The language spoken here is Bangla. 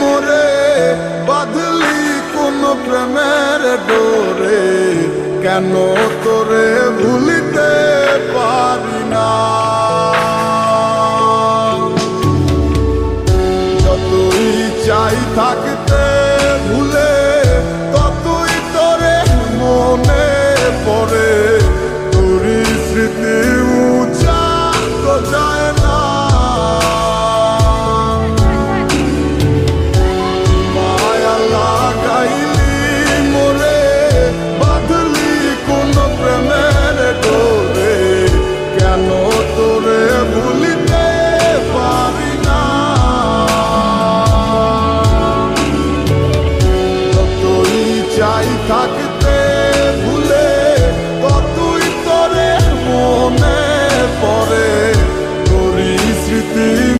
মোরে বাঁধলি কোন প্রেমের ডোরে, কেন তোরে ভুলিতে পারি না। যতই চাই থাক